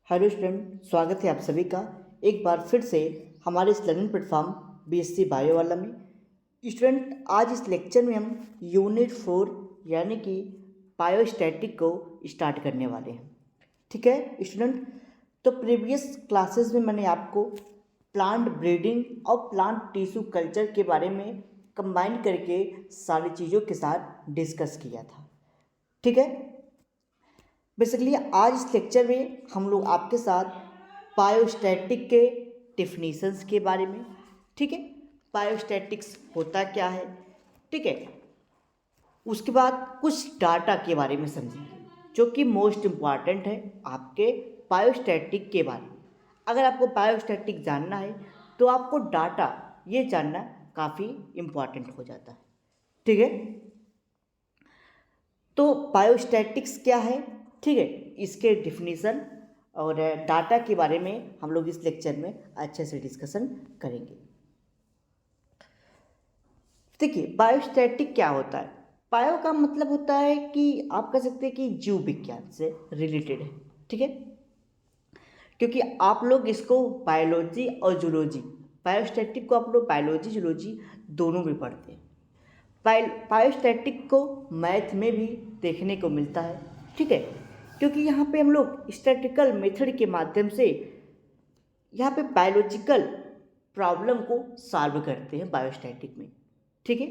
Hello student, स्वागत है आप सभी का एक बार फिर से हमारे इस लर्निंग प्लेटफॉर्म बीएससी बायो वाला में। स्टूडेंट, आज इस लेक्चर में हम यूनिट 4 यानी कि बायोस्टैटिक को स्टार्ट करने वाले हैं। ठीक है स्टूडेंट, तो प्रीवियस क्लासेस में मैंने आपको प्लांट ब्रीडिंग और प्लांट टिश्यू कल्चर के बारे में कंबाइन करके सारी चीज़ों के साथ डिस्कस किया था। ठीक है, बेसिकली आज इस लेक्चर में हम लोग आपके साथ बायोस्टैटिक के डिफिनीशंस के बारे में, ठीक है, बायोस्टैटिक्स होता क्या है, ठीक है, उसके बाद कुछ डाटा के बारे में समझेंगे जो कि मोस्ट इम्पॉर्टेंट है आपके बायोस्टैटिक के बारे में। अगर आपको बायोस्टैटिक जानना है तो आपको डाटा ये जानना काफ़ी इम्पॉर्टेंट हो जाता है। ठीक है, तो बायोस्टैटिक्स क्या है, ठीक है, इसके डिफिनीशन और डाटा के बारे में हम लोग इस लेक्चर में अच्छे से डिस्कशन करेंगे। देखिए, बायोस्टैटिक क्या होता है। बायो का मतलब होता है कि आप कह सकते हैं कि जीव विज्ञान से रिलेटेड है। ठीक है, क्योंकि आप लोग इसको बायोलॉजी और जूलॉजी, बायोस्टैटिक को आप लोग बायोलॉजी जूलॉजी दोनों में पढ़ते हैं। बायोस्टैटिक को मैथ में भी देखने को मिलता है। ठीक है, क्योंकि यहाँ पे हम लोग स्टैटिकल मेथड के माध्यम से यहाँ पे बायोलॉजिकल प्रॉब्लम को सॉल्व करते हैं बायोस्टैटिक में। ठीक है,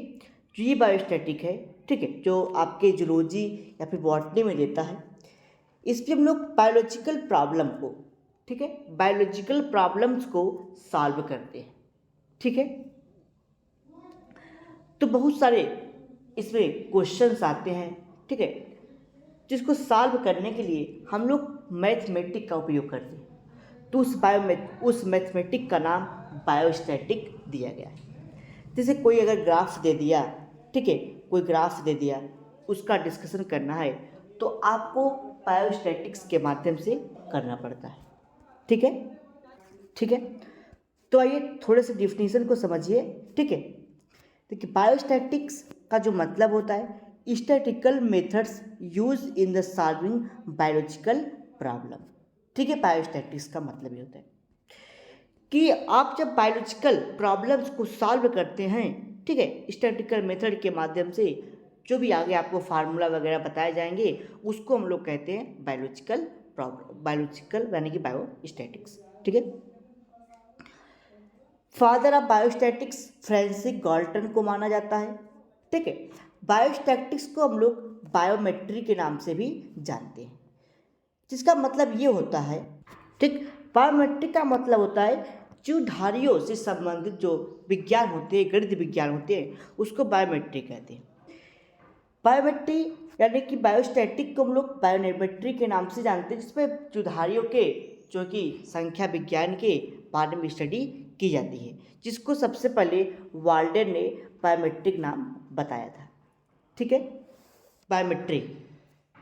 जो ये बायोस्टैटिक है, ठीक है, जो आपके जूलॉजी या फिर बॉटनी में देता है, इस पर हम लोग बायोलॉजिकल प्रॉब्लम को, ठीक है, बायोलॉजिकल प्रॉब्लम्स को सॉल्व करते हैं। ठीक है, तो बहुत सारे इसमें क्वेश्चंस आते हैं। ठीक है, जिसको सॉल्व करने के लिए हम लोग मैथमेटिक का उपयोग करते हैं। तो उस मैथमेटिक का नाम बायोस्टैटिक दिया गया है। जैसे कोई अगर ग्राफ दे दिया, ठीक है, कोई ग्राफ दे दिया, उसका डिस्कशन करना है तो आपको बायोस्टैटिक्स के माध्यम से करना पड़ता है। ठीक है, ठीक है, तो आइए थोड़े से डिफिनीशन को समझिए। ठीक है, देखिए, बायोस्टैटिक्स का जो मतलब होता है statistical methods use in the solving biological problem. ठीक है, बायोस्टैटिक्स का मतलब ये होता है कि आप जब बायोलॉजिकल प्रॉब्लम्स को सॉल्व करते हैं, ठीक है, स्टैटिकल मेथड के माध्यम से, जो भी आगे आपको फार्मूला वगैरह बताए जाएंगे उसको हम लोग कहते हैं बायोलॉजिकल प्रॉब्लम, बायोलॉजिकल यानी कि बायोस्टैटिक्स। ठीक है, father of biostatics Francis Galton को माना जाता है। ठीक है, बायोस्टैटिक्स को हम लोग बायोमेट्री के नाम से भी जानते हैं, जिसका मतलब ये होता है, ठीक, बायोमेट्री का मतलब होता है जीवधारियों से संबंधित जो विज्ञान होते हैं, गणित विज्ञान होते हैं, उसको बायोमेट्री कहते हैं। बायोमेट्री यानी कि बायोस्टैटिक को हम लोग बायोमेट्री के नाम से जानते हैं, जिसमें जीवधारियों के जो कि संख्या विज्ञान के बारे में स्टडी की जाती है, जिसको सबसे पहले वाल्डन ने बायोमेट्रिक नाम बताया था। ठीक है, बायोमेट्री,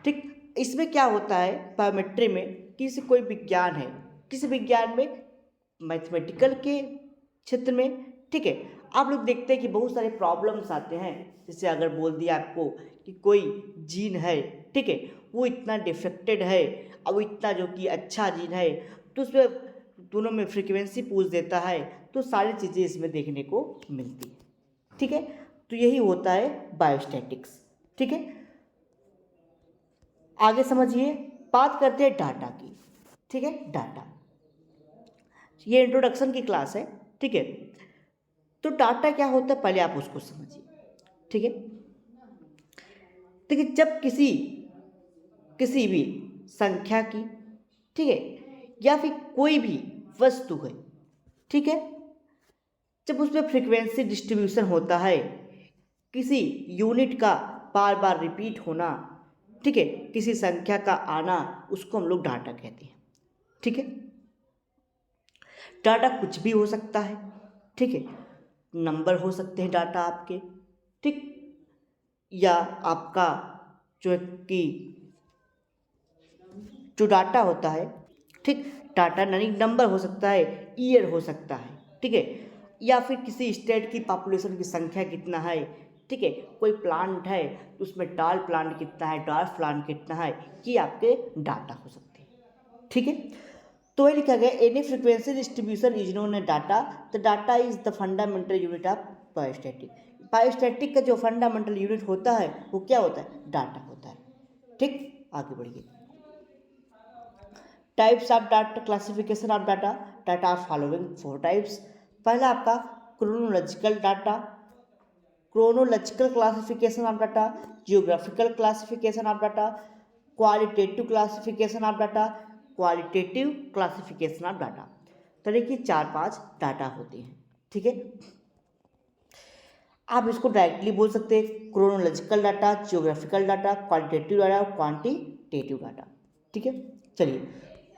ठीक, इसमें क्या होता है बायोमेट्री में, किसी कोई विज्ञान है, किसी विज्ञान में मैथमेटिकल के क्षेत्र में, ठीक है, आप लोग देखते हैं कि बहुत सारे प्रॉब्लम्स आते हैं। जैसे अगर बोल दिया आपको कि कोई जीन है, ठीक है, वो इतना डिफेक्टेड है और वो इतना जो कि अच्छा जीन है, तो उसमें दोनों में फ्रीक्वेंसी पूछ देता है, तो सारी चीज़ें इसमें देखने को मिलती है। ठीक है, तो यही होता है बायोस्टैटिक्स। ठीक है, आगे समझिए, बात करते हैं डाटा की। ठीक है, डाटा, ये इंट्रोडक्शन की क्लास है। ठीक है, तो डाटा क्या होता है पहले आप उसको समझिए। ठीक है, देखिए, जब किसी किसी भी संख्या की, ठीक है, या फिर कोई भी वस्तु है, ठीक है, जब उसमें फ्रीक्वेंसी डिस्ट्रीब्यूशन होता है, किसी यूनिट का बार बार रिपीट होना, ठीक है, किसी संख्या का आना, उसको हम लोग डाटा कहते हैं। ठीक है, डाटा कुछ भी हो सकता है। ठीक है, नंबर हो सकते हैं डाटा आपके, ठीक, या आपका जो है कि जो डाटा होता है, ठीक, डाटा यानी नंबर हो सकता है, ईयर हो सकता है, ठीक है, या फिर किसी स्टेट की पॉपुलेशन की संख्या कितना है, ठीक है, कोई प्लांट है तो उसमें टाल प्लांट कितना है, डार्फ प्लांट कितना है, ये आपके डाटा हो सकते हैं। ठीक है, तो ये लिखा गया any frequency distribution is known A data, the data is the fundamental unit of biostatic. Biostatic का जो फंडामेंटल यूनिट होता है वो क्या होता है, डाटा होता है। ठीक, आगे बढ़िए। Types of data, classification of data, data are following 4 types. पहला आपका chronological data, chronological classification of data, geographical classification of data, qualitative classification of data, qualitative classification of data. तरह की 4-5 डाटा होते हैं। ठीक है, आप इसको डायरेक्टली बोल सकते हैं chronological data, geographical data, qualitative data और क्वांटिटेटिव डाटा। ठीक है, चलिए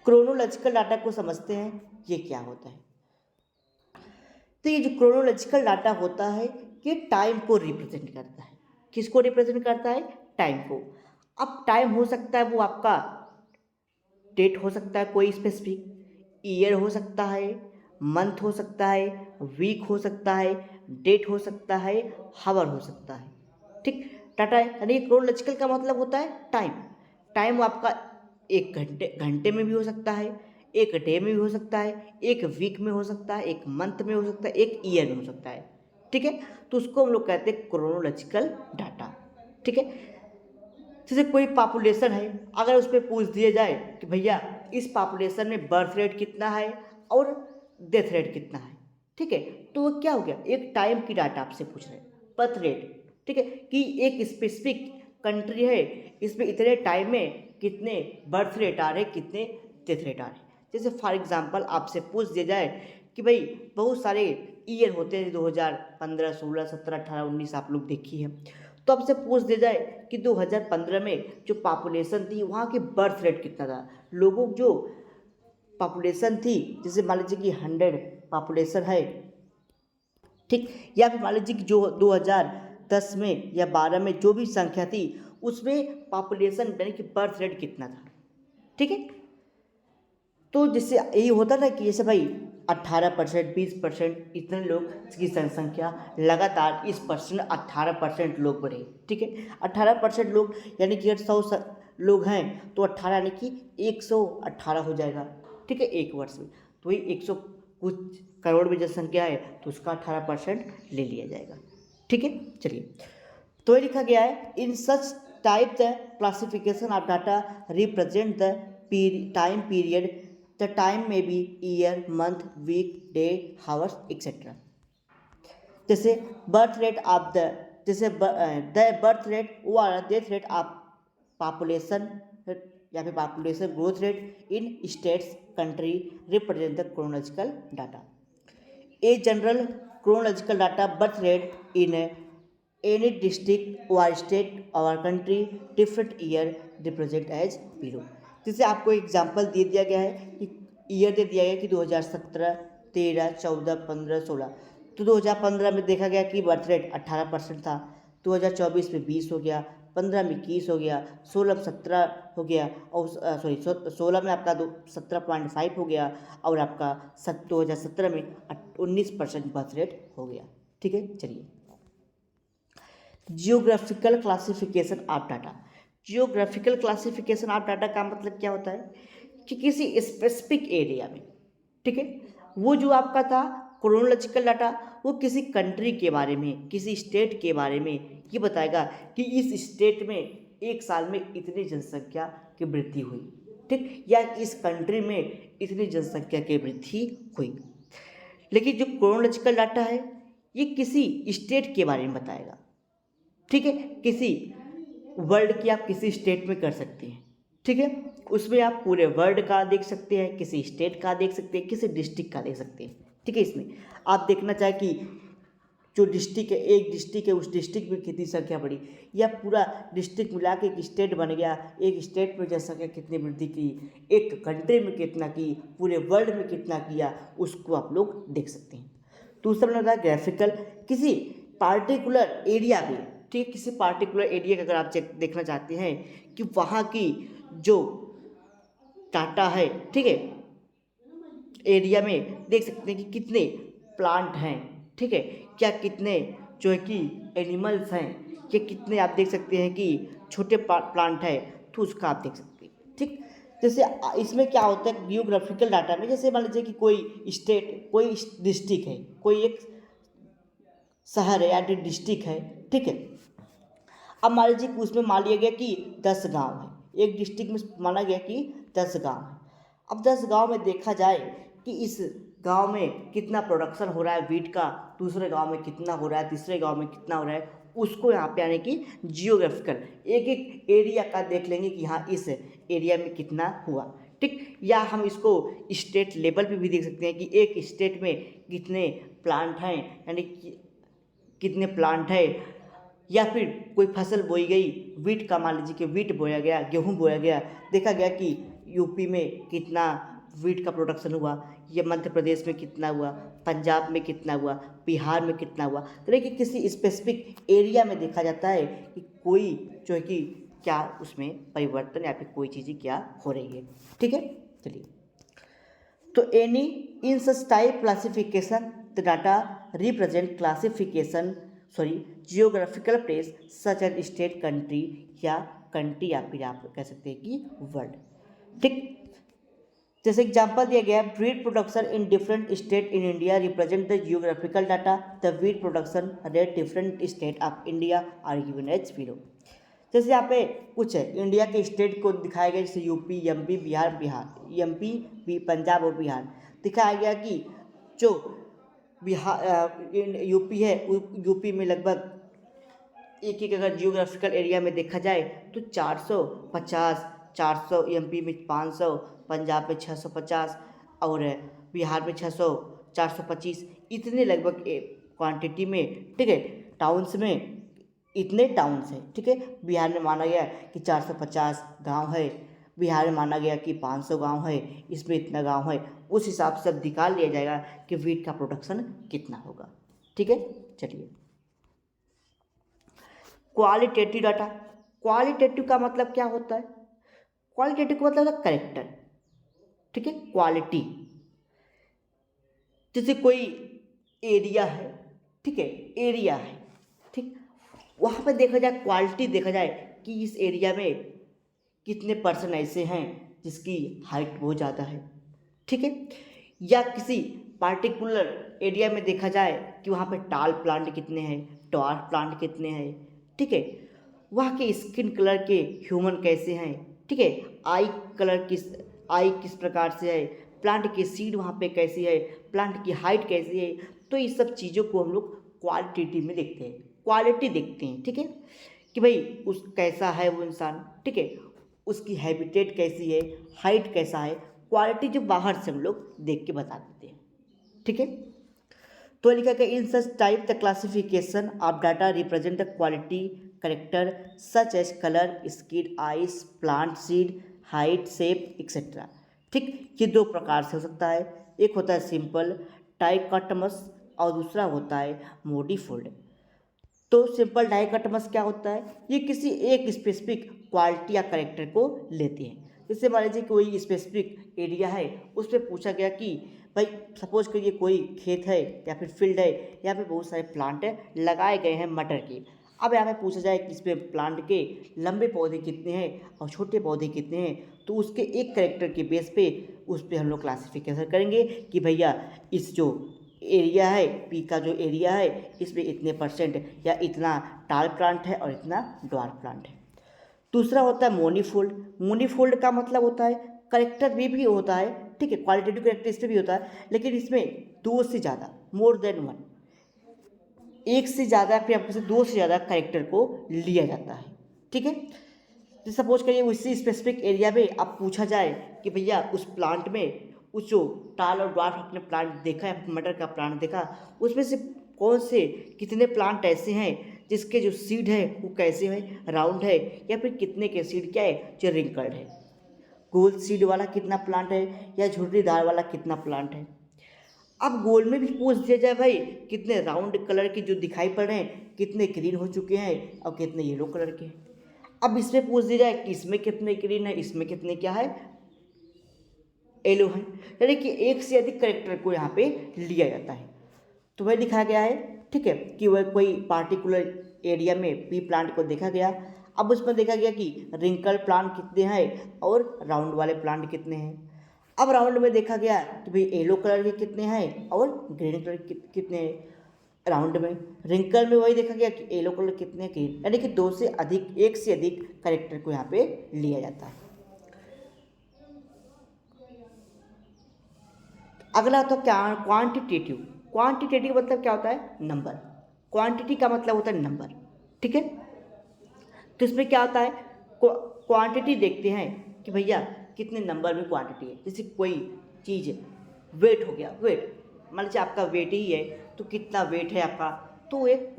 क्रोनोलॉजिकल डाटा को समझते हैं, ये क्या होता है। तो ये जो क्रोनोलॉजिकल डाटा होता है ये टाइम को रिप्रेजेंट करता है। किसको रिप्रेजेंट करता है, टाइम को। अब टाइम हो सकता है वो आपका डेट हो सकता है, कोई स्पेसिफिक ईयर हो सकता है, मंथ हो सकता है, वीक हो सकता है, डेट हो सकता है, हावर हो सकता है। ठीक, डाटा है यानी क्रोनोलॉजिकल का मतलब होता है टाइम। टाइम आपका 1 घंटे में भी हो सकता है, 1 डे में भी हो सकता है, 1 वीक में हो सकता है, 1 मंथ में हो सकता है, 1 ईयर में हो सकता है। ठीक है, तो उसको हम लोग कहते हैं क्रोनोलॉजिकल डाटा। ठीक है, जैसे कोई पॉपुलेशन है, अगर उस पर पूछ दिया जाए कि भैया इस पॉपुलेशन में बर्थ रेट कितना है और डेथ रेट कितना है, ठीक है, तो वो क्या हो गया, एक टाइम की डाटा आपसे पूछ रहे हैं, बर्थ रेट। ठीक है, कि एक स्पेसिफिक कंट्री है, इसमें इतने टाइम में कितने बर्थ रेट आ रहे, कितने डेथ रेट आ रहे। जैसे फॉर एग्जांपल आपसे पूछ दिया जाए कि भाई बहुत सारे ईयर होते हैं, 2015, 16, 17, 18, 19 आप लोग देखिए, तो आपसे पूछ दिया जाए कि 2015 में जो पॉपुलेशन थी वहाँ की बर्थ रेट कितना था, लोगों जो पॉपुलेशन थी, जैसे मान लीजिए कि 100 पॉपुलेशन है, ठीक, या फिर मान लीजिए कि जो 2010 में या 12 में जो भी संख्या थी उसमें पॉपुलेशन यानी कि बर्थ रेट कितना था। ठीक है, तो जिससे यही होता था कि जैसे भाई 18%, 20% इतने लोग की जनसंख्या लगातार इस परसेंट 18% लोग बढ़े। ठीक है, 18% लोग यानी कि अगर 100 लोग हैं तो 18 यानी कि 118 हो जाएगा। ठीक है, एक वर्ष में तो वही 100 कुछ करोड़ में जनसंख्या है तो उसका 18% ले लिया जाएगा। ठीक है, चलिए, तो ये लिखा गया है in such type the classification of data represent the time period, the time may be year, month, week, day, hours etcetera. जैसे बर्थ रेट ऑफ द, जैसे द बर्थ रेट और डेथ रेट ऑफ पॉपुलेशन या फिर population growth rate in states country represent the chronological data. A general chronological data birth rate in any district और state और country different year represent as below. जैसे आपको example दे दिया गया है कि ईयर दे दिया गया कि 2017, 13, 14, 15, 16। तो 2015 में देखा गया कि बर्थ रेट 18% था, 2024 में 20 हो गया, 15 में 21 हो गया, 16 में 17 हो गया, और 16 में आपका 17.5 हो गया, और आपका 2017 में 19% बर्थ रेट हो गया। ठीक है, चलिए geographical classification of data. Geographical classification of data का मतलब क्या होता है कि किसी स्पेसिफिक एरिया में, ठीक है, वो जो आपका था क्रोनोलॉजिकल डाटा, वो किसी कंट्री के बारे में, किसी स्टेट के बारे में ये बताएगा कि इस स्टेट में एक साल में इतनी जनसंख्या की वृद्धि हुई, ठीक, या इस कंट्री में इतनी जनसंख्या की वृद्धि हुई। लेकिन जो क्रोनोलॉजिकल डाटा है ये किसी स्टेट के बारे में बताएगा। ठीक है, किसी वर्ल्ड की आप किसी स्टेट में कर सकते हैं। ठीक है, उसमें आप पूरे वर्ल्ड का देख सकते हैं, किसी स्टेट का देख सकते हैं, किसी डिस्ट्रिक्ट का देख सकते हैं। ठीक है, इसमें आप देखना चाहें कि जो डिस्ट्रिक्ट है, एक डिस्ट्रिक्ट है, उस डिस्ट्रिक्ट में कितनी संख्या बढ़ी, या पूरा डिस्ट्रिक्ट मिला के एक स्टेट बन गया, एक स्टेट में जनसंख्या कितनी वृद्धि की, एक कंट्री में कितना की, पूरे वर्ल्ड में कितना किया, उसको आप लोग देख सकते हैं। दूसरा होता है ग्राफिकल, किसी पार्टिकुलर एरिया में, ठीक है, किसी पार्टिकुलर एरिया का अगर आप देखना चाहते हैं कि वहाँ की जो डाटा है, ठीक है, एरिया में देख सकते हैं कि कितने प्लांट हैं, ठीक है, क्या कितने जो है कि एनिमल्स हैं, कि कितने आप देख सकते हैं कि छोटे प्लांट है, तो उसका आप देख सकते हैं। ठीक, जैसे इसमें क्या होता है जियोग्राफिकल डाटा में, जैसे मान लीजिए कि कोई स्टेट, कोई डिस्ट्रिक्ट है, कोई एक शहर है या डिस्ट्रिक्ट है, ठीक है। अब मान लीजिए कि उसमें मान लिया गया कि 10 गांव है, एक डिस्ट्रिक्ट में माना गया कि 10 गांव है। अब 10 गांव में देखा जाए कि इस गांव में कितना प्रोडक्शन हो रहा है वीट का, दूसरे गांव में कितना हो रहा है, तीसरे गांव में कितना हो रहा है, उसको यहाँ पे यानी कि जियोग्राफिकल एक एक एरिया का देख लेंगे कि हाँ इस एरिया में कितना हुआ, ठीक। या हम इसको स्टेट लेवल पे भी देख सकते हैं कि एक स्टेट में कितने प्लांट हैं, यानी कि कितने प्लांट है, या फिर कोई फसल बोई गई वीट का, मान लीजिए कि वीट बोया गया, गेहूं बोया गया, देखा गया कि यूपी में कितना वीट का प्रोडक्शन हुआ, या मध्य प्रदेश में कितना हुआ, पंजाब में कितना हुआ, बिहार में कितना हुआ। तो देखिए किसी स्पेसिफिक एरिया में देखा जाता है कि कोई जो है कि क्या उसमें परिवर्तन या फिर कोई चीज़ें क्या हो रही है, ठीक है। चलिए, तो any in such type classification the data represent classification geographical place such as state, country या फिर आप कह सकते हैं कि वर्ल्ड, ठीक। जैसे एग्जांपल दिया गया है, wheat production in different state in India represent the geographical data, the wheat production rate different state of India are given as below. जैसे यहाँ पे कुछ है इंडिया के स्टेट को दिखाया गया, जैसे यूपी, एमपी, एमपी, पंजाब और बिहार। दिखाया गया कि जो यूपी है, यूपी में लगभग एक अगर जियोग्राफिकल एरिया में देखा जाए तो 450, 400, एमपी में 500, पंजाब में 650 और बिहार में 600, 425, इतने लगभग क्वांटिटी में, ठीक है। टाउन्स में इतने टाउन्स हैं, ठीक है। बिहार में माना गया कि 450 गांव है, बिहार में माना गया कि 500 गांव है, इसमें इतना गांव है, उस हिसाब से अब निकाल लिया जाएगा कि वीट का प्रोडक्शन कितना होगा, ठीक है। चलिए, क्वालिटेटिव डाटा। क्वालिटेटिव का मतलब क्या होता है? क्वालिटेटिव का मतलब है करेक्टर, ठीक है। क्वालिटी, जैसे कोई एरिया है, ठीक है, एरिया है, ठीक, वहाँ पे देखा जाए क्वालिटी, देखा जाए कि इस एरिया में कितने पर्सन ऐसे हैं जिसकी हाइट बहुत ज़्यादा है, ठीक है। या किसी पार्टिकुलर एरिया में देखा जाए कि वहाँ पे टाल प्लांट कितने हैं, डॉर्फ प्लांट कितने हैं, ठीक है। वहाँ के स्किन कलर के ह्यूमन कैसे हैं, ठीक है। आई किस प्रकार से है, प्लांट की सीड वहाँ पे कैसी है, प्लांट की हाइट कैसी है। तो ये सब चीज़ों को हम लोग क्वालिटेटिव में देखते हैं, क्वालिटी देखते हैं, ठीक है, कि भाई उस कैसा है वो इंसान, ठीक है, उसकी हैबिटेट कैसी है, हाइट कैसा है। क्वालिटी जो बाहर से हम लोग देख के बता देते हैं, ठीक है। तो लिखा गया in such type the classification of data represent the quality character such as colour, skin, eyes, plant seed, height, shape etcetera, ठीक। ये दो प्रकार से हो सकता है, एक होता है सिंपल डाइकोटमस और दूसरा होता है मॉडिफाइड। तो सिंपल डाइकोटमस क्या होता है? ये किसी एक स्पेसिफिक क्वालिटी या करेक्टर को लेते हैं। जैसे मान लीजिए कोई स्पेसिफिक एरिया है, उस पर पूछा गया कि भाई सपोज करिए कोई खेत है या फिर फील्ड है, यहाँ पे बहुत सारे प्लांट लगाए गए हैं मटर के। अब यहाँ पे पूछा जाए कि इसमें प्लांट के लंबे पौधे कितने हैं और छोटे पौधे कितने हैं, तो उसके एक करेक्टर के बेस पे उस पर हम लोग क्लासिफिकेशन करेंगे कि भैया इस जो एरिया है, पी का जो एरिया है, इसमें इतने परसेंट या इतना टाल प्लांट है और इतना ड्वार्फ प्लांट है। दूसरा होता है मोनीफोल्ड। मोनीफोल्ड का मतलब होता है करेक्टर भी होता है, ठीक है, क्वालिटेटिव करेक्टर इसमें भी होता है, लेकिन इसमें दो से ज़्यादा, मोर देन वन, एक से ज़्यादा फिर आपके से दो से ज़्यादा करेक्टर को लिया जाता है, ठीक है। तो सपोज करिए उसी स्पेसिफिक एरिया में अब पूछा जाए कि भैया उस प्लांट में, उस जो टाल और ड्वार्फ आपने प्लांट देखा है, मटर का प्लांट देखा, उसमें से कौन से कितने प्लांट ऐसे हैं जिसके जो सीड है वो कैसे हैं, राउंड है, या फिर कितने के सीड क्या है जो रिंकल्ड है, गोल सीड वाला कितना प्लांट है या झुर्रीदार वाला कितना प्लांट है। अब गोल में भी पूछ दिया जाए भाई कितने राउंड कलर के जो दिखाई पड़ रहे हैं कितने ग्रीन हो चुके हैं और कितने येलो कलर के हैं। अब इसमें पूछ दिया जाए कि इसमें कितने ग्रीन है, इसमें कितने क्या है, येलो है, यानी कि एक से अधिक करेक्टर को यहाँ पे लिया जाता है। तो वह लिखा गया है, ठीक है, कि वह कोई पार्टिकुलर एरिया में पी प्लांट को देखा गया। अब उसमें देखा गया कि रिंकल प्लांट कितने हैं और राउंड वाले प्लांट कितने हैं। अब राउंड में देखा गया कि भाई येलो कलर के कितने हैं और ग्रीन कलर के कितने हैं। राउंड में रिंकल में वही देखा गया कि येलो कलर कितने हैं, ग्रीन, यानी कि दो से अधिक, एक से अधिक कैरेक्टर को यहाँ पे लिया जाता है। अगला होता है क्या, क्वांटिटेटिव। क्वांटिटेटिव मतलब क्या होता है, नंबर। क्वांटिटी का मतलब होता है नंबर, ठीक है। तो इसमें क्या होता है, क्वांटिटी देखते हैं कि भैया कितने नंबर में क्वांटिटी है। जैसे कोई चीज़ वेट हो गया, वेट मान लीजिए आपका वेट ही है तो कितना वेट है आपका, तो एक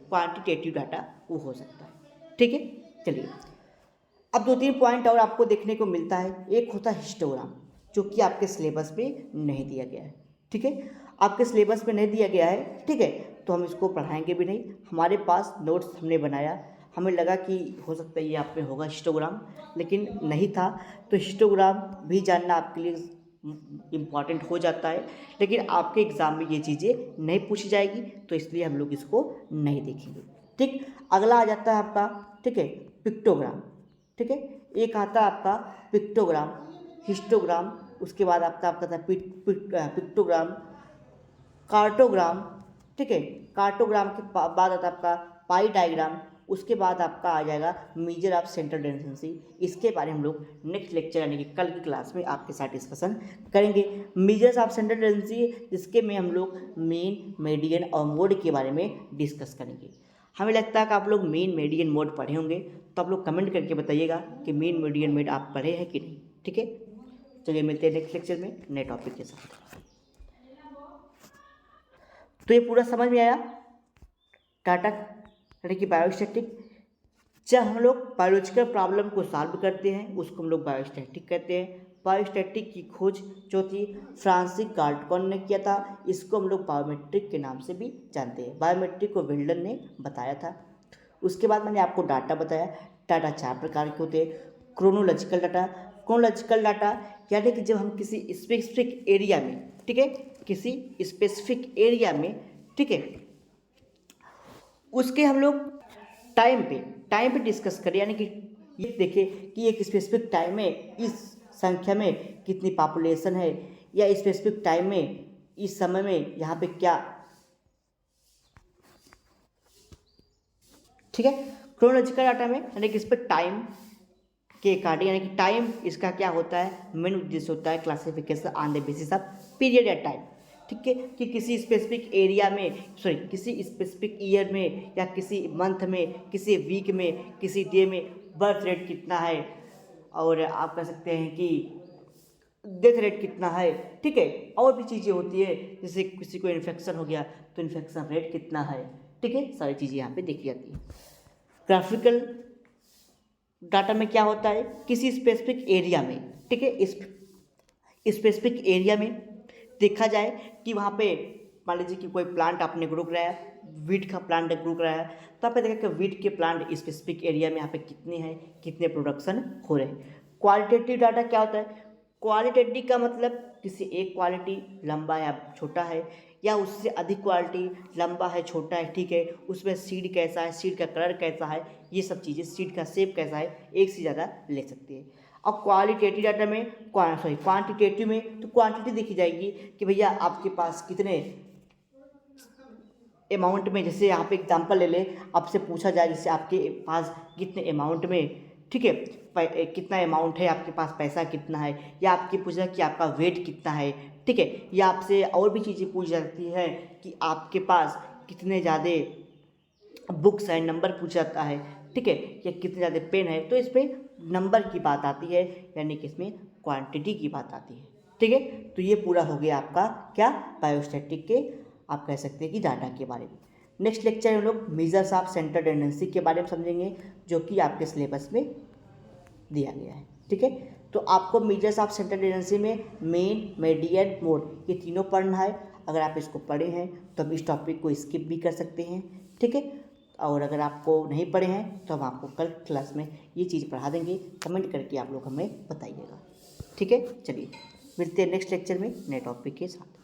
क्वांटिटेटिव डाटा वो हो सकता है, ठीक है। चलिए अब 2-3 पॉइंट और आपको देखने को मिलता है। एक होता है हिस्टोग्राम, जो कि आपके सिलेबस में नहीं दिया गया है, ठीक है। आपके सिलेबस में नहीं दिया गया है, ठीक है, तो हम इसको पढ़ाएंगे भी नहीं। हमारे पास नोट्स हमने बनाया, हमें लगा कि हो सकता है ये आप में होगा हिस्टोग्राम, लेकिन नहीं था। तो हिस्टोग्राम भी जानना आपके लिए इम्पॉर्टेंट हो जाता है, लेकिन आपके एग्ज़ाम में ये चीज़ें नहीं पूछी जाएगी, तो इसलिए हम लोग इसको नहीं देखेंगे, ठीक। अगला आ जाता है आपका, ठीक है, पिक्टोग्राम, ठीक है। एक आता है आपका पिक्टोग्राम, हिस्टोग्राम, उसके बाद आपका आता है पिक्टोग्राम, कार्टोग्राम, ठीक है। कार्टोग्राम के बाद आता है आपका पाई डायग्राम, उसके बाद आपका आ जाएगा मेजर ऑफ सेंट्रल टेंडेंसी। इसके बारे में हम लोग नेक्स्ट लेक्चर यानी कि कल की क्लास में आपके साथ डिस्कशन करेंगे। मेजर्स ऑफ सेंट्रल टेंडेंसी, जिसके में हम लोग मेन, मीडियन और मोड के बारे में डिस्कस करेंगे। हमें लगता है कि आप लोग मेन, मीडियन, मोड पढ़े होंगे, तो आप लोग कमेंट करके बताइएगा कि मेन, मीडियन, मोड आप पढ़े हैं कि नहीं, ठीक है। चलिए मिलते हैं नेक्स्ट लेक्चर में नए टॉपिक के साथ। तो ये पूरा समझ में आया डाटा यानी कि बायोस्टैटिक। जब हम लोग बायोलॉजिकल प्रॉब्लम को सॉल्व करते हैं उसको हम लोग बायोस्टैटिक कहते हैं। बायोस्टैटिक की खोज जो थी फ्रांसिस गाल्टन ने किया था, इसको हम लोग बायोमेट्रिक के नाम से भी जानते हैं। बायोमेट्रिक को विल्डन ने बताया था। उसके बाद मैंने आपको डाटा बताया। डाटा 4 प्रकार के होते हैं। क्रोनोलॉजिकल डाटा, क्रोनोलॉजिकल डाटा यानी कि जब हम किसी स्पेसिफिक एरिया में, ठीक है, किसी स्पेसिफिक एरिया में, ठीक है, उसके हम लोग टाइम पे डिस्कस करें, यानी कि ये देखें कि एक स्पेसिफिक टाइम में इस संख्या में कितनी पॉपुलेशन है, या स्पेसिफिक टाइम में इस समय में यहाँ पे क्या, ठीक है। क्रोनोलॉजिकल डाटा में यानी कि इस पर टाइम के अकॉर्डिंग, यानी कि टाइम इसका क्या होता है, मेन उद्देश्य होता है classification on the basis of period या टाइम, ठीक है, कि किसी स्पेसिफिक एरिया में, किसी स्पेसिफिक ईयर में या किसी मंथ में, किसी वीक में, किसी डे में बर्थ रेट कितना है, और आप कह सकते हैं कि डेथ रेट कितना है, ठीक है। और भी चीज़ें होती है, जैसे किसी को इन्फेक्शन हो गया तो इन्फेक्शन रेट कितना है, ठीक है, सारी चीज़ें यहाँ पे देखी जाती है। ग्राफिकल डाटा में क्या होता है, किसी स्पेसिफिक एरिया में, ठीक है, इस स्पेसिफिक एरिया में देखा जाए कि वहाँ पे मान लीजिए कि कोई प्लांट आपने ग्रो कराया, वीट का प्लांट ग्रो कराया, तो आपने देखा कि वीट के प्लांट स्पेसिफिक एरिया में यहाँ पे कितने हैं, कितने प्रोडक्शन हो रहे हैं। क्वालिटेटिव डाटा क्या होता है, क्वालिटेटिव का मतलब किसी एक क्वालिटी लंबा या छोटा है, या उससे अधिक क्वालिटी लंबा है, छोटा है, ठीक है, उसमें सीड कैसा है, सीड का कलर कैसा है, ये सब चीज़ें, सीड का शेप कैसा है, एक से ज़्यादा ले सकती है। अब क्वालिटेटिव डाटा में, क्वांटिटेटिव में तो क्वांटिटी देखी जाएगी कि भैया आपके पास कितने अमाउंट में, जैसे यहाँ पे एग्जांपल ले ले, आपसे पूछा जाए जैसे आपके पास कितने अमाउंट में, ठीक है, कितना अमाउंट है आपके पास, पैसा कितना है, या आपके पूछा कि आपका वेट कितना है, ठीक है, या आपसे और भी चीज़ें पूछ जाती है कि आपके पास कितने ज़्यादा बुक्स हैं, नंबर पूछा जाता है, ठीक है, या कितने ज़्यादा पेन है, तो इसमें नंबर की बात आती है, यानी कि इसमें क्वांटिटी की बात आती है, ठीक है। तो ये पूरा हो गया आपका क्या, बायोस्टैटिक के आप कह सकते हैं कि डाटा के बारे में। नेक्स्ट लेक्चर में हम लोग मेजर्स ऑफ सेंट्रल टेंडेंसी के बारे में समझेंगे, जो कि आपके सिलेबस में दिया गया है, ठीक है। तो आपको मेजर्स ऑफ सेंट्रल टेंडेंसी में मेन, मीडियन, मोड ये तीनों पढ़ना है। अगर आप इसको पढ़े हैं तो हम इस टॉपिक को स्किप भी कर सकते हैं, ठीक है। और अगर आपको नहीं पढ़े हैं तो हम आपको कल क्लास में ये चीज़ पढ़ा देंगे, कमेंट करके आप लोग हमें बताइएगा, ठीक है। चलिए मिलते हैं नेक्स्ट लेक्चर में नए टॉपिक के साथ।